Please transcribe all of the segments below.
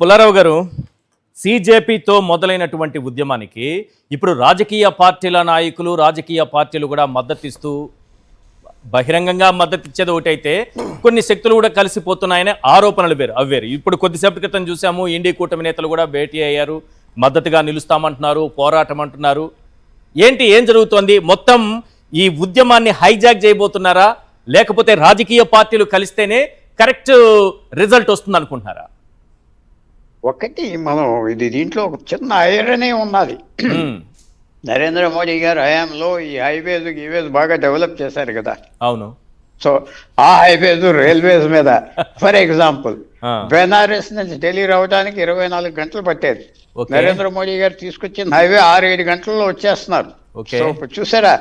పుల్లారావు గారు, సీజేపీతో మొదలైనటువంటి ఉద్యమానికి ఇప్పుడు రాజకీయ పార్టీల నాయకులు, రాజకీయ పార్టీలు కూడా మద్దతిస్తూ బహిరంగంగా మద్దతిచ్చేది ఒకటైతే కొన్ని శక్తులు కూడా కలిసిపోతున్నాయనే ఆరోపణలు అవ్వేరు. ఇప్పుడు కొద్దిసేపటి క్రితం చూసాము, ఇండి కూటమి నేతలు కూడా భేటీ అయ్యారు, మద్దతుగా నిలుస్తామంటున్నారు, పోరాటం అంటున్నారు. ఏం జరుగుతోంది? మొత్తం ఈ ఉద్యమాన్ని హైజాక్ చేయబోతున్నారా, లేకపోతే రాజకీయ పార్టీలు కలిస్తేనే కరెక్ట్ రిజల్ట్ వస్తుంది అనుకుంటున్నారా? ఒకటి మనం దీంట్లో ఒక చిన్న ఐరనే ఉన్నది. నరేంద్ర మోడీ గారు హయాంలో ఈ హైవేస్ బాగా డెవలప్ చేశారు కదా. అవును. సో ఆ హైవేస్ రైల్వేస్ మీద ఫర్ ఎగ్జాంపుల్ బెనారస్ నుంచి ఢిల్లీ రావడానికి 24 గంటలు పట్టేది. నరేంద్ర మోడీ గారు తీసుకొచ్చిన హైవే 6-7 గంటల్లో వచ్చేస్తున్నారు. సో చూసారా,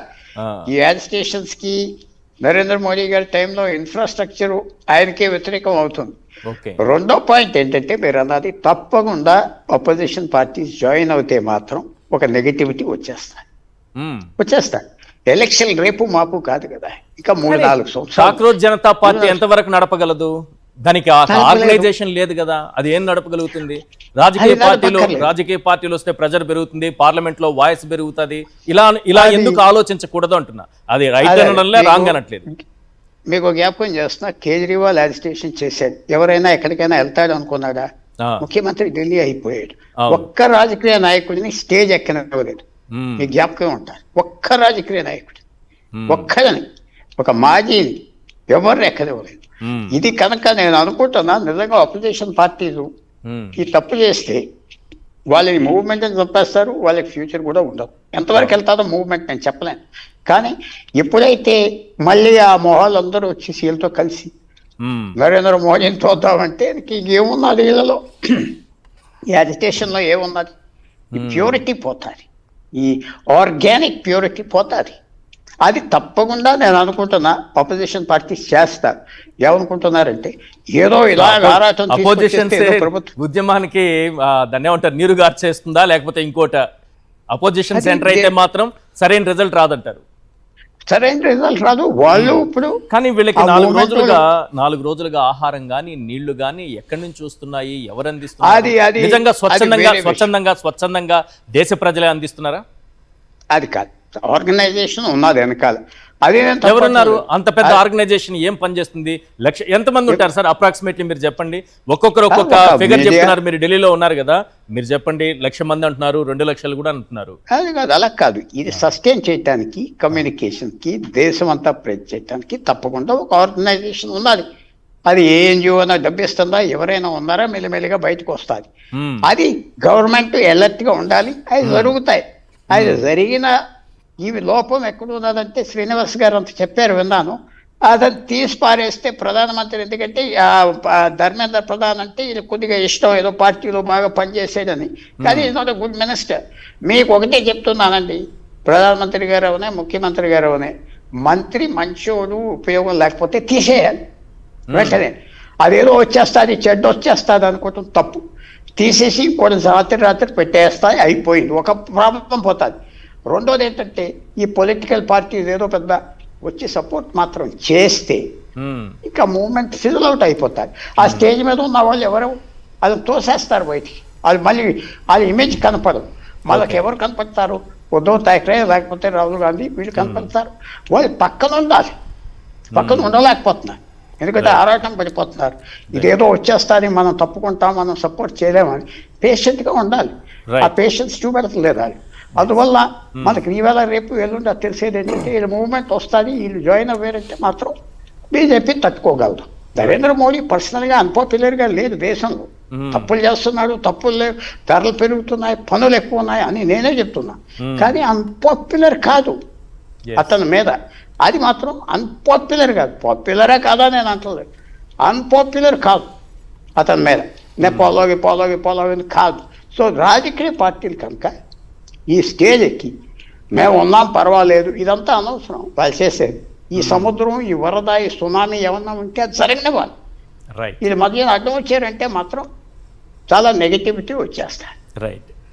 ఈ యాడ్ స్టేషన్స్ కి నరేంద్ర మోడీ గారి టైంలో ఇన్ఫ్రాస్ట్రక్చర్ ఆయనకే వ్యతిరేకం అవుతుంది. రెండో పాయింట్ ఏంటంటే, మీరు అన్నది తప్పకుండా అపోజిషన్ పార్టీస్ జాయిన్ అవుతే మాత్రం ఒక నెగటివిటీ వచ్చేస్తాయి. ఎలక్షన్ రేపు మాపు కాదు కదా, ఇంకా 3-4 సంవత్సరాలు. జనతా పార్టీ ఎంతవరకు నడపగలదు? దానికి ఆర్గనైజేషన్ లేదు కదా, అది ఏం నడపగలుగుతుంది? రాజకీయ పార్టీలు వస్తే ప్రెజర్ పెరుగుతుంది, పార్లమెంట్ లో వాయిస్ పెరుగుతుంది. ఇలా ఎందుకు ఆలోచించకూడదు అంటున్నా. అది రైట్ అనడంలే, రాంగ్ అనట్లేదు. మీకు జ్ఞాపకం చేస్తున్నా, కేజ్రీవాల్ అజిటేషన్ చేశాడు. ఎవరైనా ఎక్కడికైనా వెళ్తాడు అనుకున్నాడా? ముఖ్యమంత్రి ఢిల్లీ అయిపోయాడు. ఒక్క రాజకీయ నాయకుడిని స్టేజ్ ఎక్కనివ్వలేదు. మీకు జ్ఞాపకం ఉంటారు, ఒక్క రాజకీయ నాయకుడు ఒక్కదని, ఒక మాజీని ఎవరు ఎక్కనివ్వలేదు. ఇది కనుక నేను అనుకుంటున్నా, నిజంగా అపోజిషన్ పార్టీలు ఈ తప్పు చేస్తే వాళ్ళని మూవ్మెంట్ అని చంపేస్తారు, వాళ్ళకి ఫ్యూచర్ కూడా ఉండదు. ఎంతవరకు వెళ్తారో మూవ్మెంట్ నేను చెప్పలేను. కానీ ఎప్పుడైతే మళ్ళీ ఆ మొహాలు అందరూ వచ్చి వీళ్ళతో కలిసి నరేంద్ర మోడీని చూద్దామంటే ఏమున్నది వీళ్ళలో? ఈ అజిటేషన్లో ఏమున్నది? ఈ ప్యూరిటీ పోతుంది, ఈ ఆర్గానిక్ ప్యూరిటీ పోతుంది. అది తప్పకుండా నేను అనుకుంటున్నా అపోజిషన్ పార్టీస్ చేస్తారు. ఏమనుకుంటున్నారంటే, ఏదో ఇలా ఉద్యమానికి దాన్ని ఏమంటారు, నీరు గార్చేస్తుందా లేకపోతే ఇంకోట? అపోజిషన్ సెంటర్ అయితే మాత్రం సరైన రిజల్ట్ రాదంటారు. సరైన రిజల్ట్ రాదు వాళ్ళు ఇప్పుడు. కానీ వీళ్ళకి 4 రోజులుగా ఆహారం గాని నీళ్లు గాని ఎక్కడి నుంచి వస్తున్నాయి, ఎవరు అందిస్తున్నారు? నిజంగా స్వచ్ఛందంగా దేశ ప్రజలే అందిస్తున్నారా? అది కాదు, ఆర్గనైజేషన్ ఉన్నది వెనకాల. అదే ఎవరున్నారు? అంత పెద్ద ఆర్గనైజేషన్ ఏం పనిచేస్తుంది? ఎంతమంది ఉంటారు సార్ అప్రాక్సిమేట్లీ? మీరు చెప్పండి. ఒక్కొక్క ఫిగర్ చెప్తున్నారు. మీరు ఢిల్లీలో ఉన్నారు కదా, మీరు చెప్పండి. 1,00,000 మంది అంటున్నారు, 2 లక్షలు కూడా అంటున్నారు. అది కాదు, అలా కాదు. ఇది సస్టైన్ చేయడానికి, కమ్యూనికేషన్ కి, దేశం అంతా ప్రెస్ చేయడానికి తప్పకుండా ఒక ఆర్గనైజేషన్ ఉన్నది. అది ఏ ఎన్జిఓ అయినా డబ్బిస్తుందా, ఎవరైనా ఉన్నారా, మెల్లిమెల్లిగా బయటకు వస్తుంది. అది గవర్నమెంట్ అలర్ట్ గా ఉండాలి. అది జరుగుతాయి. అది జరిగిన ఇవి లోపం ఎక్కడున్నదంటే, శ్రీనివాస్ గారు అంత చెప్పారు, విన్నాను. అతను తీసి పారేస్తే ప్రధానమంత్రి, ఎందుకంటే ధర్మేంద్ర ప్రధాన్ అంటే ఇది కొద్దిగా ఇష్టం, ఏదో పార్టీలో బాగా పనిచేసేదని. కానీ is not a good minister. మీకు ఒకటే చెప్తున్నానండి, ప్రధానమంత్రి గారు అవనే, ముఖ్యమంత్రి గారు అవనే, మంత్రి మంచోడు ఉపయోగం లేకపోతే తీసేయాలి వెంటనే. అదేదో వచ్చేస్తుంది, చెడ్డ వచ్చేస్తుంది అనుకోవటం తప్పు. తీసేసి కొన్ని రాత్రి పెట్టేస్తాయి, అయిపోయింది, ఒక ప్రాబ్లం పోతుంది. రెండోది ఏంటంటే, ఈ పొలిటికల్ పార్టీస్ ఏదో పెద్ద వచ్చి సపోర్ట్ మాత్రం చేస్తే ఇంకా మూవ్మెంట్ ఫిజిల్ అవుట్ అయిపోతారు. ఆ స్టేజ్ మీద ఉన్న వాళ్ళు ఎవరు అది తోసేస్తారు బయటికి. అది మళ్ళీ అది ఇమేజ్ కనపడదు. వాళ్ళకి ఎవరు కనపడతారు? ఉద్ధవ్ ఠాక్రే లేకపోతే రాహుల్ గాంధీ, వీళ్ళు కనపడతారు. వాళ్ళు పక్కన ఉండాలి, పక్కన ఉండలేకపోతున్నారు. ఎందుకంటే ఆరాటం పడిపోతున్నారు. ఇదేదో వచ్చేస్తుంది, మనం తప్పుకుంటాం, మనం సపోర్ట్ చేయలేమని. పేషెంట్గా ఉండాలి. ఆ పేషెన్స్ చూపెడతలేదు అది. అందువల్ల మనకి ఈవేళ రేపు ఎల్లుండి తెలిసేది ఏంటంటే, వీళ్ళ మూవ్మెంట్ వస్తుంది, వీళ్ళు జాయిన్ అవ్వారంటే మాత్రం బీజేపీ తట్టుకోగలదు. నరేంద్ర మోడీ పర్సనల్గా అన్పాపులర్గా లేదు దేశంలో. తప్పులు చేస్తున్నాడు, తప్పులు లేవు, ధరలు పెరుగుతున్నాయి, పనులు ఎక్కువ ఉన్నాయి అని నేనే చెప్తున్నా. కానీ అన్పాపులర్ కాదు అతని మీద. అది మాత్రం అన్పాపులర్ కాదు. పాపులరే కాదా నేను అంటలేదు, అన్పాపులర్ కాదు అతని మీద. నేను పోలోగి కాదు. సో రాజకీయ పార్టీలు కనుక ఈ స్టేజ్ ఎక్కి మేము ఉన్నాం పర్వాలేదు, ఇదంతా అనవసరం. వాళ్ళు చేసేది ఈ సముద్రం, ఈ వరద, ఈ సునామీ ఏమన్నా ఉంటే అది సరైన వాళ్ళు. ఇది మధ్యన అడ్డం వచ్చారంటే మాత్రం చాలా నెగటివిటీ వచ్చేస్తారు. రైట్.